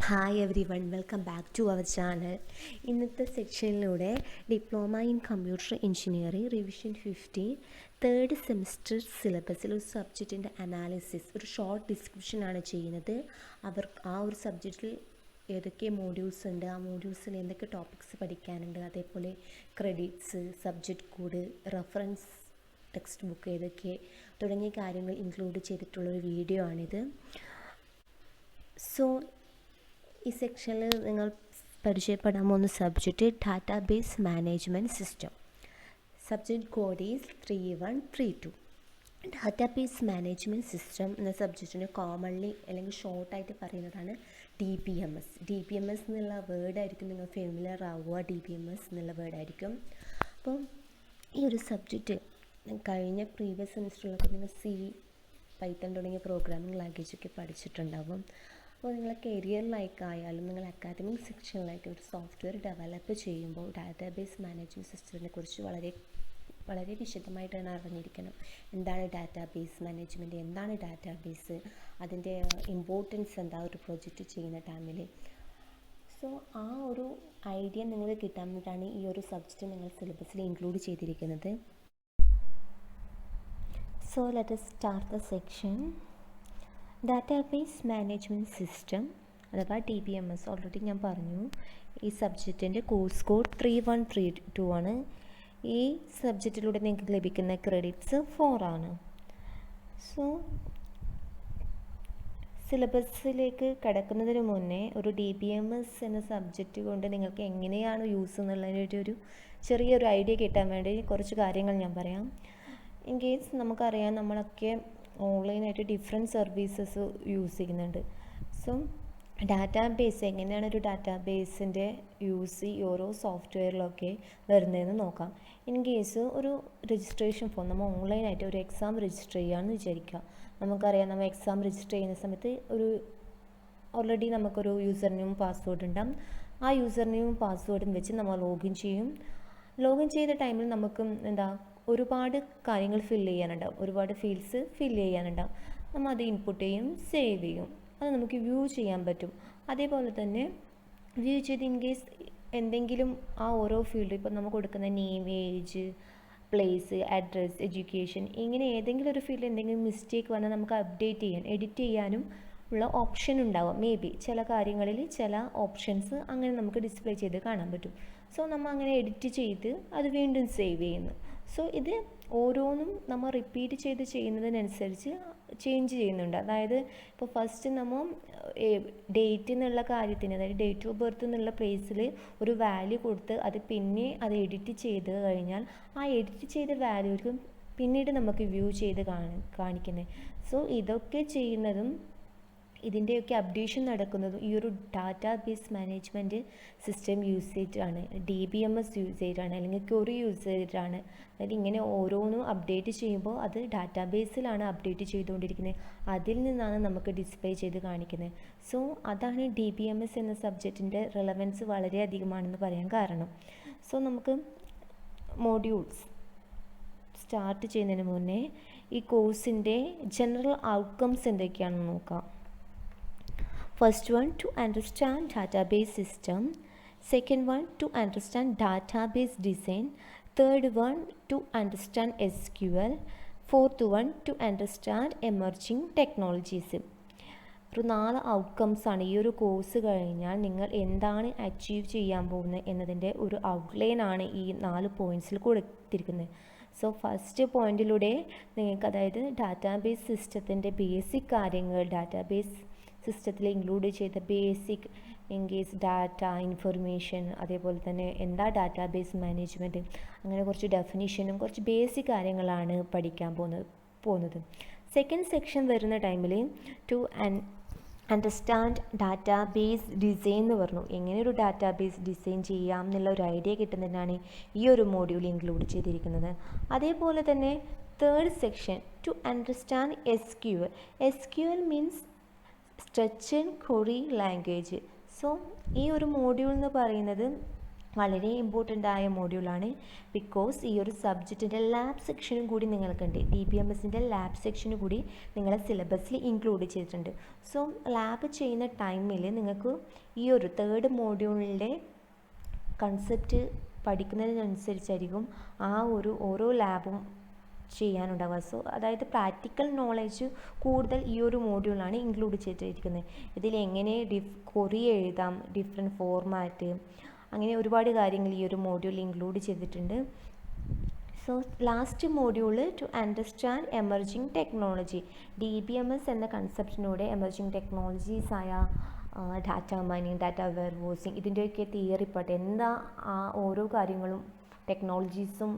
Hi everyone, welcome back to our channel. ഇന്നത്തെ സെക്ഷനിലൂടെ diploma in computer engineering revision 15 third semester സിലബസിൽ ഒരു സബ്ജക്റ്റിൻ്റെ analysis, ഒരു short ഡിസ്ക്രിപ്ഷനാണ് ചെയ്യുന്നത്. ആ ഒരു സബ്ജക്റ്റിൽ ഏതൊക്കെ മോഡ്യൂൾസ് ഉണ്ട്, ആ മോഡ്യൂൾസിൽ എന്തൊക്കെ ടോപ്പിക്സ് പഠിക്കാനുണ്ട്, അതേപോലെ credits, subject code, reference text book ഏതൊക്കെ തുടങ്ങിയ കാര്യങ്ങൾ ഇൻക്ലൂഡ് ചെയ്തിട്ടുള്ളൊരു വീഡിയോ ആണിത്. സോ ഈ സെക്ഷനിൽ നിങ്ങൾ പരിചയപ്പെടാൻ പോകുന്ന subject database management system. Subject code is 3132. Database management system എന്ന സബ്ജക്റ്റിന് കോമൺലി അല്ലെങ്കിൽ ഷോർട്ടായിട്ട് പറയുന്നതാണ് DBMS. DBMS എന്നുള്ള വേർഡായിരിക്കും നിങ്ങൾ ഫെമിലിയർ ആവുക. DBMS എന്നുള്ള വേർഡായിരിക്കും. അപ്പോൾ ഈ ഒരു സബ്ജക്റ്റ് കഴിഞ്ഞ പ്രീവിയസ് സെമിസ്റ്ററിലൊക്കെ നിങ്ങൾ പൈത്തൺ തുടങ്ങിയ പ്രോഗ്രാമിംഗ് ലാംഗ്വേജൊക്കെ പഠിച്ചിട്ടുണ്ടാകും. അപ്പോൾ നിങ്ങൾ കരിയറിലേക്കായാലും നിങ്ങൾ അക്കാദമിക് സെക്ഷനിലേക്ക് ഒരു സോഫ്റ്റ്വെയർ ഡെവലപ്പ് ചെയ്യുമ്പോൾ ഡാറ്റാബേസ് മാനേജ്മെൻറ്റ് സിസ്റ്റത്തിനെ കുറിച്ച് വളരെ വിശദമായിട്ടാണ് അറിഞ്ഞിരിക്കണം. എന്താണ് ഡാറ്റാബേസ് മാനേജ്മെൻറ്റ്, എന്താണ് ഡാറ്റാബേസ്, അതിൻ്റെ ഇമ്പോർട്ടൻസ് എന്താ ഒരു പ്രൊജക്റ്റ് ചെയ്യുന്ന ടൈമിൽ. സോ ആ ഒരു ഐഡിയ നിങ്ങൾക്ക് കിട്ടാൻ വേണ്ടിയിട്ടാണ് ഈ ഒരു സബ്ജക്റ്റ് നിങ്ങൾ സിലബസിൽ ഇൻക്ലൂഡ് ചെയ്തിരിക്കുന്നത്. So let us start the section. Database management system അഥവാ DBMS ഓൾറെഡി ഞാൻ പറഞ്ഞു. ഈ സബ്ജക്റ്റിൻ്റെ കോഴ്സ് കോഡ് 3132 ആണ്. ഈ സബ്ജക്റ്റിലൂടെ നിങ്ങൾക്ക് ലഭിക്കുന്ന ക്രെഡിറ്റ്സ് 4 ആണ്. സോ സിലബസിലേക്ക് കടക്കുന്നതിന് മുന്നേ ഒരു DBMS എന്ന സബ്ജക്റ്റ് കൊണ്ട് നിങ്ങൾക്ക് എങ്ങനെയാണ് യൂസ് എന്നുള്ളതിൻ്റെ ഒരു ചെറിയൊരു ഐഡിയ കിട്ടാൻ വേണ്ടി കുറച്ച് കാര്യങ്ങൾ ഞാൻ പറയാം. ഇൻ കേസ് നമുക്കറിയാം, നമ്മളൊക്കെ ഓൺലൈനായിട്ട് ഡിഫറെൻറ്റ് സർവീസസ് യൂസ് ചെയ്യുന്നുണ്ട്. സോ ഡാറ്റാബേസ് എങ്ങനെയാണ് ഒരു ഡാറ്റാബേസിൻ്റെ യൂസ് ഈ ഓരോ സോഫ്റ്റ്വെയറിലൊക്കെ വരുന്നതെന്ന് നോക്കാം. ഇൻ കേസ് ഒരു രജിസ്ട്രേഷൻ ഫോം നമ്മൾ ഓൺലൈനായിട്ട് ഒരു എക്സാം രജിസ്റ്റർ ചെയ്യുകയാണെന്ന് വിചാരിക്കുക. നമുക്കറിയാം, നമ്മൾ എക്സാം രജിസ്റ്റർ ചെയ്യുന്ന സമയത്ത് ഓൾറെഡി നമുക്കൊരു യൂസർ നെയിം പാസ്വേഡ് ഉണ്ടാകും. ആ യൂസർ നെയിം പാസ്വേഡും വെച്ച് നമ്മൾ ലോഗിൻ ചെയ്യും. ലോഗിൻ ചെയ്ത ടൈമിൽ നമുക്ക് ഒരുപാട് കാര്യങ്ങൾ ഫില്ല് ചെയ്യാനുണ്ടാവും, ഒരുപാട് ഫീൽഡ്സ് ഫില്ല് ചെയ്യാനുണ്ടാവും. നമ്മൾ അത് ഇൻപുട്ട് ചെയ്യും, സേവ് ചെയ്യും. അത് നമുക്ക് വ്യൂ ചെയ്യാൻ പറ്റും. അതേപോലെ തന്നെ വ്യൂ ചെയ്ത് ഇൻ കേസ് എന്തെങ്കിലും ആ ഓരോ ഫീൽഡ്, ഇപ്പോൾ നമ്മൾ കൊടുക്കുന്ന name, age, place, address, education, ഇങ്ങനെ ഏതെങ്കിലും ഒരു ഫീൽഡിൽ എന്തെങ്കിലും മിസ്റ്റേക്ക് വന്നാൽ നമുക്ക് അപ്ഡേറ്റ് ചെയ്യാൻ, എഡിറ്റ് ചെയ്യാനും ഉള്ള ഓപ്ഷൻ ഉണ്ടാവും. മേ ബി ചില കാര്യങ്ങളിൽ ചില ഓപ്ഷൻസ് അങ്ങനെ നമുക്ക് ഡിസ്പ്ലേ ചെയ്ത് കാണാൻ പറ്റും. സോ നമ്മൾ അങ്ങനെ എഡിറ്റ് ചെയ്ത് അത് വീണ്ടും സേവ് ചെയ്യുന്നു. സോ ഇത് ഓരോന്നും നമ്മൾ റിപ്പീറ്റ് ചെയ്ത് ചെയ്യുന്നതിനനുസരിച്ച് ചേഞ്ച് ചെയ്യുന്നുണ്ട്. അതായത് ഇപ്പോൾ ഫസ്റ്റ് നമ്മൾ ഡേറ്റ് എന്നുള്ള കാര്യത്തിന്, അതായത് ഡേറ്റ് ഓഫ് ബർത്ത് എന്നുള്ള പ്ലേസിൽ ഒരു വാല്യൂ കൊടുത്ത് പിന്നെ അത് എഡിറ്റ് ചെയ്ത് കഴിഞ്ഞാൽ ആ എഡിറ്റ് ചെയ്ത വാല്യൂക്കും പിന്നീട് നമുക്ക് വ്യൂ ചെയ്ത് കാണിക്കുന്നത്. സോ ഇതൊക്കെ ചെയ്യുന്നതും ഇതിൻ്റെയൊക്കെ അപ്ഡേഷൻ നടക്കുന്നതും ഈ ഒരു ഡാറ്റാബേസ് മാനേജ്മെൻറ്റ് സിസ്റ്റം യൂസേജ് ആണ്, DBMS യൂസേജ് ആണ്, അല്ലെങ്കിൽ ക്വറി യൂസേജ് ആണ്. അതായത് ഇങ്ങനെ ഓരോന്നും അപ്ഡേറ്റ് ചെയ്യുമ്പോൾ അത് ഡാറ്റാബേസിലാണ് അപ്ഡേറ്റ് ചെയ്തുകൊണ്ടിരിക്കുന്നത്. അതിൽ നിന്നാണ് നമുക്ക് ഡിസ്പ്ലേ ചെയ്ത് കാണിക്കുന്നത്. സോ അതാണ് DBMS എന്ന സബ്ജക്റ്റിൻ്റെ റെലവൻസ് വളരെയധികമാണെന്ന് പറയാൻ കാരണം. സോ നമുക്ക് മോഡ്യൂൾസ് സ്റ്റാർട്ട് ചെയ്യുന്നതിന് മുന്നേ ഈ കോഴ്സിൻ്റെ ജനറൽ ഔട്ട്കംസ് എന്തൊക്കെയാണെന്ന് നോക്കാം. First one, to understand database system. Second one, to understand database design. Third one, to understand SQL. Fourth one, to understand emerging technologies. ഒരു 4 ഔട്ട്കംസ് ആണ്. ഈ ഒരു കോഴ്സ് കഴിഞ്ഞാൽ നിങ്ങൾ എന്താണ് അച്ചീവ് ചെയ്യാൻ പോകുന്നത് എന്നതിൻ്റെ ഒരു ഔട്ട്ലൈൻ ആണ് ഈ 4 പോയിൻറ്റ്സിൽ കൊടുത്തിരിക്കുന്നത്. സോ ഫസ്റ്റ് പോയിൻറ്റിലൂടെ നിങ്ങൾക്ക്, അതായത് ഡാറ്റാബേസ് സിസ്റ്റത്തിൻ്റെ ബേസിക് കാര്യങ്ങൾ, ഡാറ്റാബേസ് സിസ്റ്റത്തിൽ ഇൻക്ലൂഡ് ചെയ്ത basic in case data, information, അതേപോലെ തന്നെ എന്താ ഡാറ്റാബേസ് മാനേജ്മെൻറ്റ്, അങ്ങനെ കുറച്ച് ഡെഫിനിഷനും കുറച്ച് ബേസിക് കാര്യങ്ങളാണ് പഠിക്കാൻ പോകുന്നത്. സെക്കൻഡ് സെക്ഷൻ വരുന്ന ടൈമിൽ അണ്ടർസ്റ്റാൻഡ് ഡാറ്റാബേസ് ഡിസൈൻ എന്ന് പറഞ്ഞു. എങ്ങനെ ഒരു ഡാറ്റാബേസ് ഡിസൈൻ ചെയ്യാം എന്നുള്ള ഒരു ഐഡിയ കിട്ടുന്നതിനാണ് ഈ ഒരു മോഡ്യൂൾ ഇൻക്ലൂഡ് ചെയ്തിരിക്കുന്നത്. അതേപോലെ തന്നെ third section two understand SQL. SQL means structured query language. So ഈ ഒരു മോഡ്യൂൾ എന്ന് പറയുന്നത് വളരെ ഇമ്പോർട്ടൻ്റ് ആയ മോഡ്യൂളാണ്. ബിക്കോസ് ഈ ഒരു സബ്ജക്റ്റിൻ്റെ ലാബ് സെക്ഷനും കൂടി നിങ്ങൾക്കുണ്ട്. DBMSൻ്റെ ലാബ് സെക്ഷനും കൂടി നിങ്ങളെ സിലബസിൽ ഇൻക്ലൂഡ് ചെയ്തിട്ടുണ്ട്. സോ ലാബ് ചെയ്യുന്ന ടൈമിൽ നിങ്ങൾക്ക് ഈ ഒരു തേർഡ് മോഡ്യൂളിൻ്റെ കൺസെപ്റ്റ് പഠിക്കുന്നതിനനുസരിച്ചായിരിക്കും ആ ഒരു ഓരോ ലാബും ചെയ്യാനുണ്ടാവുക. സോ അതായത് പ്രാക്ടിക്കൽ നോളേജ് കൂടുതൽ ഈ ഒരു മോഡ്യൂളാണ് ഇൻക്ലൂഡ് ചെയ്തിരിക്കുന്നത്. ഇതിൽ എങ്ങനെ ക്വറി എഴുതാം, ഡിഫറെൻറ്റ് ഫോർമാറ്റ്, അങ്ങനെ ഒരുപാട് കാര്യങ്ങൾ ഈ ഒരു മോഡ്യൂൾ ഇൻക്ലൂഡ് ചെയ്തിട്ടുണ്ട്. So last module to understand emerging technology. DBMS എന്ന കൺസെപ്റ്റിലൂടെ എമർജിങ് ടെക്നോളജീസ് ആയ ഡാറ്റ മൈനിങ്, ഡാറ്റ വെയർഹൗസിങ്, ഇതിൻ്റെയൊക്കെ തിയറി പാർട്ട് എന്താ ആ ഓരോ കാര്യങ്ങളും ടെക്നോളജീസും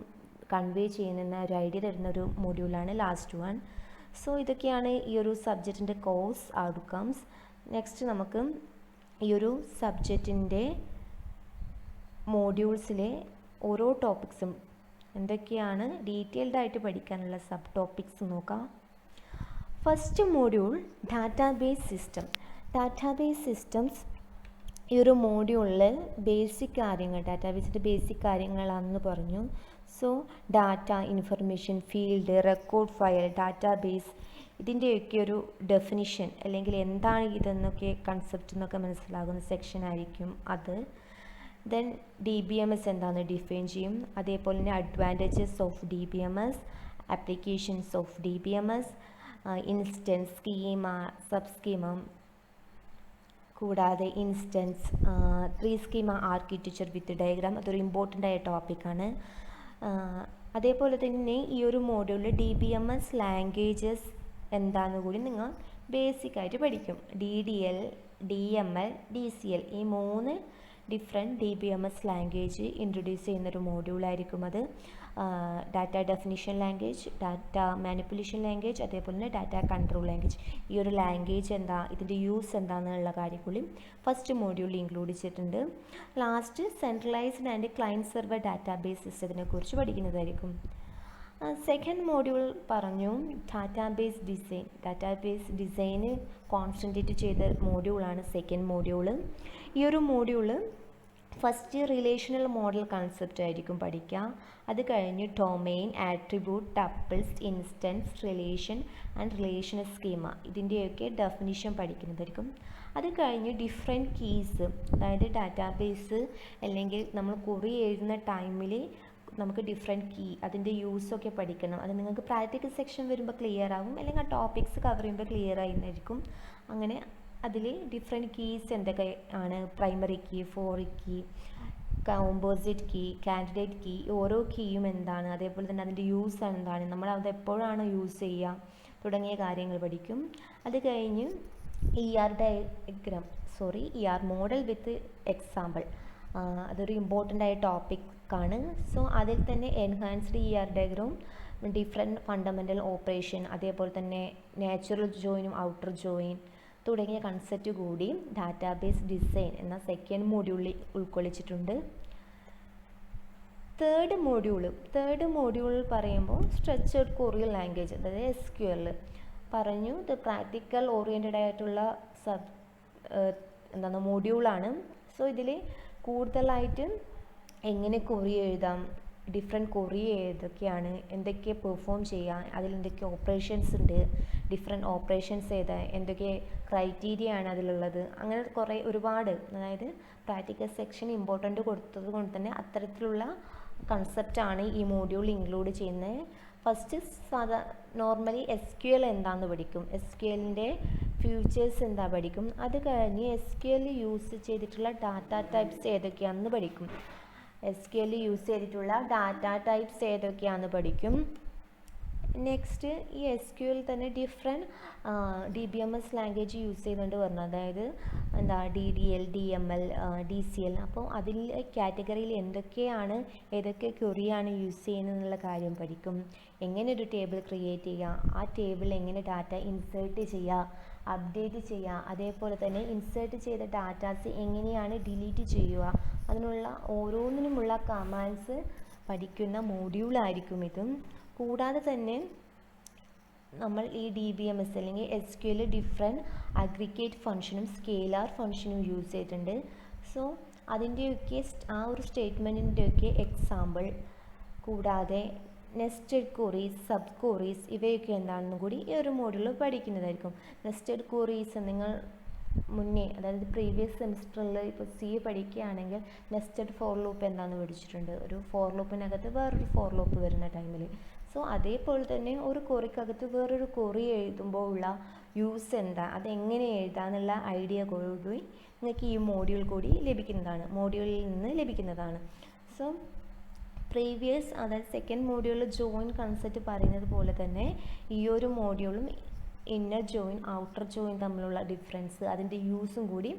കൺവേ ചെയ്യുന്ന ഒരു ഐഡിയ തരുന്ന ഒരു മോഡ്യൂളാണ് ലാസ്റ്റ് വൺ. സോ ഇതൊക്കെയാണ് ഈ ഒരു സബ്ജക്റ്റിൻ്റെ കോഴ്സ് ഔട്ട്കംസ്. നെക്സ്റ്റ് നമുക്ക് ഈ ഒരു സബ്ജക്റ്റിൻ്റെ മോഡ്യൂൾസിലെ ഓരോ ടോപ്പിക്സും എന്തൊക്കെയാണ് ഡീറ്റെയിൽഡ് ആയിട്ട് പഠിക്കാനുള്ള സബ് ടോപ്പിക്സ് നോക്കാം. First module database system. Database systems ഈ ഒരു മോഡ്യൂളിൽ ബേസിക് കാര്യങ്ങൾ, ഡാറ്റാബേസിൻ്റെ ബേസിക് കാര്യങ്ങളാണെന്ന് പറഞ്ഞു. So data, information, field, record, file, database, ഇതിൻ്റെയൊക്കെ ഒരു ഡെഫിനിഷൻ അല്ലെങ്കിൽ എന്താണ് ഇതെന്നൊക്കെ കൺസെപ്റ്റ് എന്നൊക്കെ മനസ്സിലാകുന്ന സെക്ഷൻ ആയിരിക്കും അത്. ദെൻ DBMS എന്താണെന്ന് ഡിഫൈൻ ചെയ്യും. അതേപോലെ തന്നെ advantages of DBMS, applications of DBMS, instance, schema, sub schema, കൂടാതെ instance, 3 schema architecture with diagram, അതൊരു ഇമ്പോർട്ടൻ്റ് ആയ ടോപ്പിക്കാണ്. അതേപോലെ തന്നെ ഈ ഒരു മോഡ്യൂളിൽ DBMS ലാംഗ്വേജസ് എന്താണെന്ന് കൂടി നിങ്ങൾ ബേസിക്കായിട്ട് പഠിക്കും. DDL, DML, DCL ഈ 3 ഡിഫറെൻറ്റ് DBMS ലാംഗ്വേജ് ഇൻട്രൊഡ്യൂസ് ചെയ്യുന്നൊരു മോഡ്യൂളായിരിക്കും അത്. Data definition language, data manipulation language, അതേപോലെ തന്നെ ഡാറ്റ കൺട്രോൾ ലാംഗ്വേജ്. ഈ ഒരു ലാംഗ്വേജ് എന്താ, ഇതിൻ്റെ യൂസ് എന്താണെന്നുള്ള കാര്യങ്ങളും ഫസ്റ്റ് മോഡ്യൂളിൽ ഇൻക്ലൂഡ് ചെയ്തിട്ടുണ്ട്. Last centralised and client server database സിസ്റ്റത്തിനെ കുറിച്ച് പഠിക്കുന്നതായിരിക്കും. സെക്കൻഡ് മോഡ്യൂൾ പറഞ്ഞു ഡാറ്റാബേസ് ഡിസൈൻ. ഡാറ്റാബേസ് ഡിസൈന് കോൺസെൻട്രേറ്റ് ചെയ്ത മോഡ്യൂളാണ് സെക്കൻഡ് മോഡ്യൂള്. ഈ ഒരു module first relational model concept ആയിരിക്കും പഠിക്കുക. അത് കഴിഞ്ഞ് domain, attribute, tuples, instance, relation and relational schema, ഇതിൻ്റെയൊക്കെ ഡെഫിനിഷൻ പഠിക്കുന്നതായിരിക്കും. അത് കഴിഞ്ഞ് ഡിഫറെൻറ്റ് കീസ്, അതായത് ഡാറ്റാബേസ് അല്ലെങ്കിൽ നമ്മൾ ക്വറി എഴുതുന്ന ടൈമിൽ നമുക്ക് ഡിഫറെൻറ്റ് കീ, അതിൻ്റെ യൂസൊക്കെ പഠിക്കണം. അത് നിങ്ങൾക്ക് പ്രാക്ടിക്കൽ സെക്ഷൻ വരുമ്പോൾ ക്ലിയർ ആകും, അല്ലെങ്കിൽ ആ ടോപ്പിക്സ് കവർ ചെയ്യുമ്പോൾ ക്ലിയർ ആയിരിക്കും. അങ്ങനെ അതിൽ ഡിഫറെൻറ്റ് കീസ് എന്തൊക്കെ ആണ്, primary key, foreign key, composite key, candidate key, ഓരോ കീയും എന്താണ്, അതേപോലെ തന്നെ അതിൻ്റെ യൂസ് എന്താണ്, നമ്മൾ അത് എപ്പോഴാണ് യൂസ് ചെയ്യുക തുടങ്ങിയ കാര്യങ്ങൾ പഠിക്കും. അത് കഴിഞ്ഞ് ER മോഡൽ വിത്ത് എക്സാമ്പിൾ, അതൊരു ഇമ്പോർട്ടൻ്റ് ആയ ടോപ്പിക്കാണ്. സോ അതിൽ തന്നെ enhanced ER diagram, different fundamental operation, അതേപോലെ തന്നെ നാച്ചുറൽ ജോയിനും ഔട്ടർ ജോയിൻ തുടങ്ങിയ കൺസെപ്റ്റ് കൂടി ഡാറ്റാബേസ് ഡിസൈൻ എന്ന സെക്കൻഡ് മോഡ്യൂളിൽ ഉൾക്കൊള്ളിച്ചിട്ടുണ്ട്. തേർഡ് മോഡ്യൂൾ പറയുമ്പോൾ സ്ട്രക്ചർഡ് ക്വറി ലാംഗ്വേജ്, അതായത് SQL പറഞ്ഞു. ഇത് പ്രാക്ടിക്കൽ ഓറിയൻറ്റഡ് ആയിട്ടുള്ള മോഡ്യൂളാണ്. സോ ഇതിൽ കൂടുതലായിട്ട് എങ്ങനെ ക്വറി എഴുതാം, ഡിഫറെൻറ്റ് ക്വറി ഏതൊക്കെയാണ്, എന്തൊക്കെ പെർഫോം ചെയ്യാം, അതിലെന്തൊക്കെ ഓപ്പറേഷൻസ് ഉണ്ട്, ഡിഫറെൻറ്റ് ഓപ്പറേഷൻസ് എന്തൊക്കെ ക്രൈറ്റീരിയ ആണ് അതിലുള്ളത്, അങ്ങനെ ഒരുപാട്, അതായത് പ്രാക്ടിക്കൽ സെക്ഷൻ ഇമ്പോർട്ടൻ്റ് കൊടുത്തത് കൊണ്ട് തന്നെ അത്തരത്തിലുള്ള കൺസെപ്റ്റാണ് ഈ മോഡ്യൂൾ ഇൻക്ലൂഡ് ചെയ്യുന്നത്. ഫസ്റ്റ് നോർമലി SQL എന്താണെന്ന് പഠിക്കും, SQLൻ്റെ ഫ്യൂച്ചേഴ്സ് എന്താ പഠിക്കും. അത് കഴിഞ്ഞ് SQL യൂസ് ചെയ്തിട്ടുള്ള ഡാറ്റ ടൈപ്സ് ഏതൊക്കെയാണെന്ന് പഠിക്കും. SQL യൂസ് ചെയ്തിട്ടുള്ള ഡാറ്റ ടൈപ്സ് ഏതൊക്കെയാണെന്ന് പഠിക്കും. നെക്സ്റ്റ് ഈ SQL തന്നെ ഡിഫറെൻറ്റ് DBMS ലാംഗ്വേജ് യൂസ് ചെയ്യുന്നുണ്ട് പറഞ്ഞു, അതായത് DDL, DML, DCL. അപ്പോൾ അതിൽ കാറ്റഗറിയിൽ ഏതൊക്കെ ക്വറിയാണ് യൂസ് ചെയ്യുന്നത് എന്നുള്ള കാര്യം പഠിക്കും. എങ്ങനെ ഒരു ടേബിൾ ക്രിയേറ്റ് ചെയ്യുക, ആ ടേബിളിൽ എങ്ങനെ ഡാറ്റ ഇൻസേർട്ട് ചെയ്യുക, അപ്ഡേറ്റ് ചെയ്യുക, അതേപോലെ തന്നെ ഇൻസേർട്ട് ചെയ്ത ഡാറ്റാസ് എങ്ങനെയാണ് ഡിലീറ്റ് ചെയ്യുക, അതിനുള്ള ഓരോന്നിനുമുള്ള കമാൻഡ്സ് പഠിക്കുന്ന മോഡ്യൂളായിരിക്കും ഇതും. കൂടാതെ തന്നെ നമ്മൾ ഈ DBMS അല്ലെങ്കിൽ SQL ഡിഫറെൻറ്റ് അഗ്രിഗേറ്റ് ഫംഗ്ഷനും സ്കെയിലാർ ഫംഗ്ഷനും യൂസ് ചെയ്തിട്ടുണ്ട്. സോ അതിൻ്റെയൊക്കെ ആ ഒരു സ്റ്റേറ്റ്മെൻറ്റിൻ്റെയൊക്കെ എക്സാമ്പിൾ, കൂടാതെ നെസ്റ്റഡ് ക്വറീസ്, സബ് ക്വറീസ് ഇവയൊക്കെ എന്താണെന്നും കൂടി ഈ ഒരു മോഡ്യൂളിൽ പഠിക്കുന്നതായിരിക്കും. നെസ്റ്റഡ് ക്വറീസ് നിങ്ങൾ മുന്നേ, അതായത് പ്രീവിയസ് സെമിസ്റ്ററിൽ ഇപ്പോൾ CA പഠിക്കുകയാണെങ്കിൽ നെസ്റ്റഡ് ഫോർ ലൂപ്പ് എന്താണെന്ന് പഠിച്ചിട്ടുണ്ട്. ഒരു ഫോർ ലൂപ്പിനകത്ത് വേറൊരു ഫോർ ലൂപ്പ് വരുന്ന ടൈമിൽ. സോ അതേപോലെ തന്നെ ഒരു ക്വറിക്കകത്ത് വേറൊരു ക്വറി എഴുതുമ്പോൾ ഉള്ള യൂസ് എന്താ, അതെങ്ങനെ എഴുതാമെന്നുള്ള ഐഡിയ കൂടി നിങ്ങൾക്ക് ഈ മോഡ്യൂളിൽ നിന്ന് ലഭിക്കുന്നതാണ്. സോ പ്രീവിയസ്, അതായത് സെക്കൻഡ് മോഡ്യൂളിൽ ജോയിൻ കൺസെപ്റ്റ് പറയുന്നത് പോലെ തന്നെ ഈ ഒരു മോഡ്യൂളും ഇന്നർ ജോയിൻ ഔട്ടർ ജോയിൻ തമ്മിലുള്ള ഡിഫറൻസ്, അതിൻ്റെ യൂസും കൂടി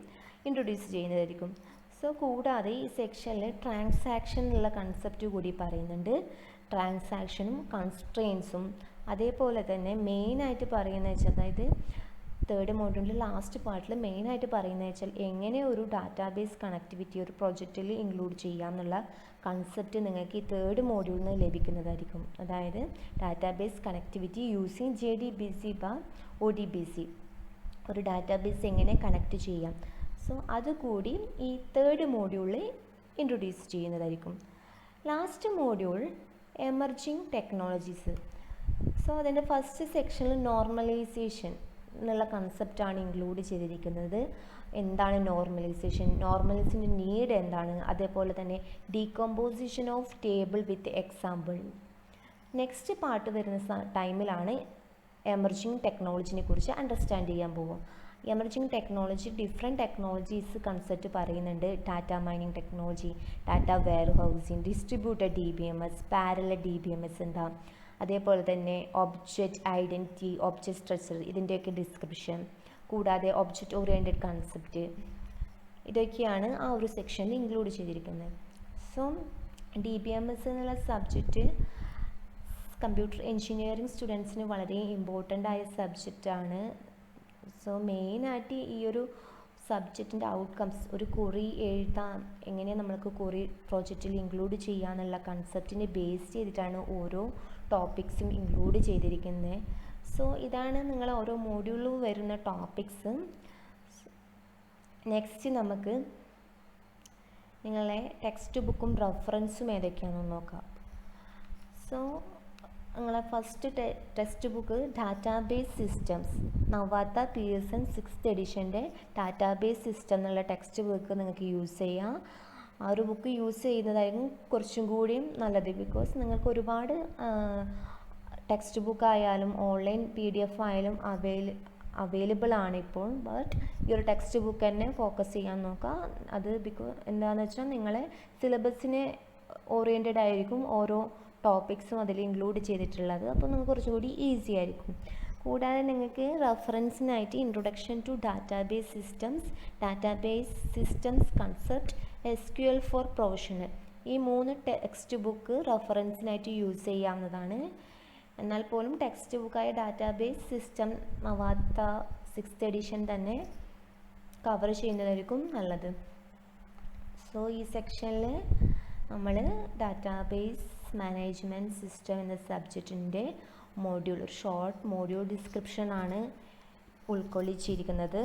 ഇൻട്രൊഡ്യൂസ് ചെയ്യുന്നതായിരിക്കും. സോ കൂടാതെ ഈ സെക്ഷനിൽ ട്രാൻസാക്ഷൻ എന്നുള്ള കൺസെപ്റ്റ് കൂടി പറയുന്നുണ്ട്. ട്രാൻസാക്ഷനും കൺസ്ട്രെയിൻസും, അതേപോലെ തന്നെ മെയിനായിട്ട് പറയുന്നത് വെച്ചാൽ, അതായത് തേർഡ് മോഡ്യൂളിൻ്റെ ലാസ്റ്റ് പാർട്ടിൽ മെയിനായിട്ട് പറയുന്നത് വെച്ചാൽ എങ്ങനെ ഒരു ഡാറ്റാബേസ് കണക്ടിവിറ്റി ഒരു പ്രൊജക്റ്റിൽ ഇൻക്ലൂഡ് ചെയ്യാം എന്നുള്ള കൺസെപ്റ്റ് നിങ്ങൾക്ക് ഈ തേർഡ് മോഡ്യൂളിൽ നിന്ന് ലഭിക്കുന്നതായിരിക്കും. അതായത് database connectivity using JDBC ODBC, ഒരു ഡാറ്റാബേസ് എങ്ങനെ കണക്ട് ചെയ്യാം. സോ അതുകൂടി ഈ തേർഡ് മോഡ്യൂളിൽ ഇൻട്രൊഡ്യൂസ് ചെയ്യുന്നതായിരിക്കും. Last module emerging technologies. So അതിൻ്റെ ഫസ്റ്റ് സെക്ഷനിൽ നോർമലൈസേഷൻ എന്നുള്ള കൺസെപ്റ്റാണ് ഇൻക്ലൂഡ് ചെയ്തിരിക്കുന്നത്. എന്താണ് നോർമലൈസേഷൻ്റെ നീഡ് എന്താണ്, അതേപോലെ തന്നെ decomposition of table with example. Next part വരുന്ന ടൈമിലാണ് എമർജിങ് ടെക്നോളജിനെ കുറിച്ച് അണ്ടർസ്റ്റാൻഡ് ചെയ്യാൻ പോവുക. Emerging technology different technologies concept പറയുന്നുണ്ട്. Data mining technology, data warehousing, distributed DBMS, parallel DBMS എന്താ, അതേപോലെ തന്നെ ഒബ്ജക്റ്റ് ഐഡൻറ്റിറ്റി, ഒബ്ജക്റ്റ് സ്ട്രക്ചർ, ഇതിൻ്റെയൊക്കെ ഡിസ്ക്രിപ്ഷൻ, കൂടാതെ ഒബ്ജക്റ്റ് ഓറിയൻറ്റഡ് കൺസെപ്റ്റ്, ഇതൊക്കെയാണ് ആ ഒരു സെക്ഷനിൽ ഇൻക്ലൂഡ് ചെയ്തിരിക്കുന്നത്. സോ DBMS എന്നുള്ള സബ്ജക്റ്റ് കമ്പ്യൂട്ടർ എൻജിനീയറിംഗ് സ്റ്റുഡൻസിന് വളരെ ഇമ്പോർട്ടൻ്റ് ആയ സബ്ജക്റ്റാണ്. സോ മെയിനായിട്ട് ഈ ഒരു സബ്ജക്റ്റിൻ്റെ ഔട്ട്കംസ്, ഒരു ക്വറി എഴുതാൻ എങ്ങനെ നമ്മൾക്ക് ക്വറി പ്രോജക്റ്റിൽ ഇൻക്ലൂഡ് ചെയ്യാന്നുള്ള കൺസെപ്റ്റിനെ ബേസ് ചെയ്തിട്ടാണ് ഓരോ ടോപ്പിക്സും ഇൻക്ലൂഡ് ചെയ്തിരിക്കുന്നത്. സോ ഇതാണ് നിങ്ങളെ ഓരോ മോഡ്യൂളിൽ വരുന്ന ടോപ്പിക്സ്. നെക്സ്റ്റ് നമുക്ക് നിങ്ങളെ ടെക്സ്റ്റ് ബുക്കും റെഫറൻസും ഏതൊക്കെയാണെന്ന് നോക്കാം. സോ നിങ്ങളെ first text book database systems, Navathe Pearson 6th എഡിഷൻ്റെ ഡാറ്റാബേസ് സിസ്റ്റം എന്നുള്ള ടെക്സ്റ്റ് ബുക്ക് നിങ്ങൾക്ക് യൂസ് ചെയ്യാം. ആ ഒരു ബുക്ക് യൂസ് ചെയ്യുന്നതായിരിക്കും കുറച്ചും കൂടിയും നല്ലത്. ബിക്കോസ് നിങ്ങൾക്ക് ഒരുപാട് ടെക്സ്റ്റ് ബുക്ക് ആയാലും ഓൺലൈൻ PDF ആയാലും അവൈലബിൾ ആണ് ഇപ്പോൾ. ബട്ട് ഈ ഒരു ടെക്സ്റ്റ് ബുക്ക് തന്നെ ഫോക്കസ് ചെയ്യാൻ നോക്കുക. അത് എന്താണെന്ന് വെച്ചാൽ നിങ്ങളെ സിലബസിനെ ഓറിയൻറ്റഡ് ആയിരിക്കും ഓരോ ടോപ്പിക്സും അതിൽ ഇൻക്ലൂഡ് ചെയ്തിട്ടുള്ളത്. അപ്പോൾ നിങ്ങൾക്ക് കുറച്ചുകൂടി ഈസി ആയിരിക്കും. കൂടാതെ നിങ്ങൾക്ക് റെഫറൻസിനായിട്ട് introduction to database systems concept, SQL for professional, ഈ 3 ടെക്സ്റ്റ് ബുക്ക് റെഫറൻസിനായിട്ട് യൂസ് ചെയ്യാവുന്നതാണ്. എന്നാൽ പോലും ടെക്സ്റ്റ് ബുക്കായ database system Navathe 6th edition തന്നെ കവർ ചെയ്യുന്നതായിരിക്കും നല്ലത്. സോ ഈ സെക്ഷനിൽ നമ്മൾ ഡാറ്റാബേസ് മാനേജ്മെൻറ്റ് സിസ്റ്റം എന്ന സബ്ജക്റ്റിൻ്റെ മോഡ്യൂൾ, ഒരു ഷോർട്ട് മോഡ്യൂൾ ഡിസ്ക്രിപ്ഷനാണ് ഉൾക്കൊള്ളിച്ചിരിക്കുന്നത്.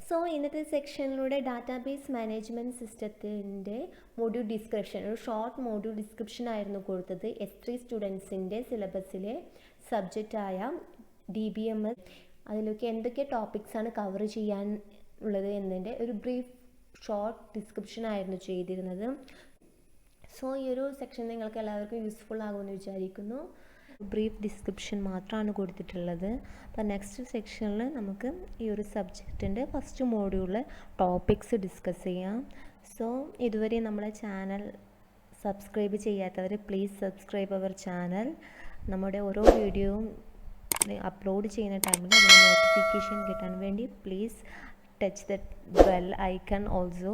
സോ ഇന്നത്തെ സെക്ഷനിലൂടെ ഡാറ്റാബേസ് മാനേജ്മെൻറ്റ് സിസ്റ്റത്തിൻ്റെ മോഡ്യൂൾ ഡിസ്ക്രിപ്ഷൻ, ഒരു ഷോർട്ട് മോഡ്യൂൾ ഡിസ്ക്രിപ്ഷൻ ആയിരുന്നു കൊടുത്തത്. S3 സ്റ്റുഡൻസിൻ്റെ സിലബസിലെ സബ്ജക്റ്റായ DBMS, അതിലൊക്കെ എന്തൊക്കെ ടോപ്പിക്സാണ് കവർ ചെയ്യാൻ ഉള്ളത് എന്നതിൻ്റെ ഒരു ബ്രീഫ് ഷോർട്ട് ഡിസ്ക്രിപ്ഷൻ ആയിരുന്നു ചെയ്തിരുന്നത്. സോ ഈ ഒരു സെക്ഷൻ നിങ്ങൾക്ക് എല്ലാവർക്കും യൂസ്ഫുൾ ആകുമെന്ന് വിചാരിക്കുന്നു. ബ്രീഫ് ഡിസ്ക്രിപ്ഷൻ മാത്രമാണ് കൊടുത്തിട്ടുള്ളത്. അപ്പോൾ നെക്സ്റ്റ് സെക്ഷനിൽ നമുക്ക് ഈ ഒരു സബ്ജക്റ്റിൻ്റെ ഫസ്റ്റ് മോഡ്യൂളിലെ ടോപ്പിക്സ് ഡിസ്കസ് ചെയ്യാം. സോ ഇതുവരെ നമ്മളെ ചാനൽ സബ്സ്ക്രൈബ് ചെയ്യാത്തവർ പ്ലീസ് സബ്സ്ക്രൈബ് അവർ ചാനൽ. നമ്മുടെ ഓരോ വീഡിയോയും അപ്ലോഡ് ചെയ്യുന്ന ടൈമിൽ അതിന് നോട്ടിഫിക്കേഷൻ കിട്ടാൻ വേണ്ടി please touch that bell icon also.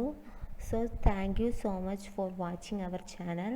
So thank you so much for watching our channel.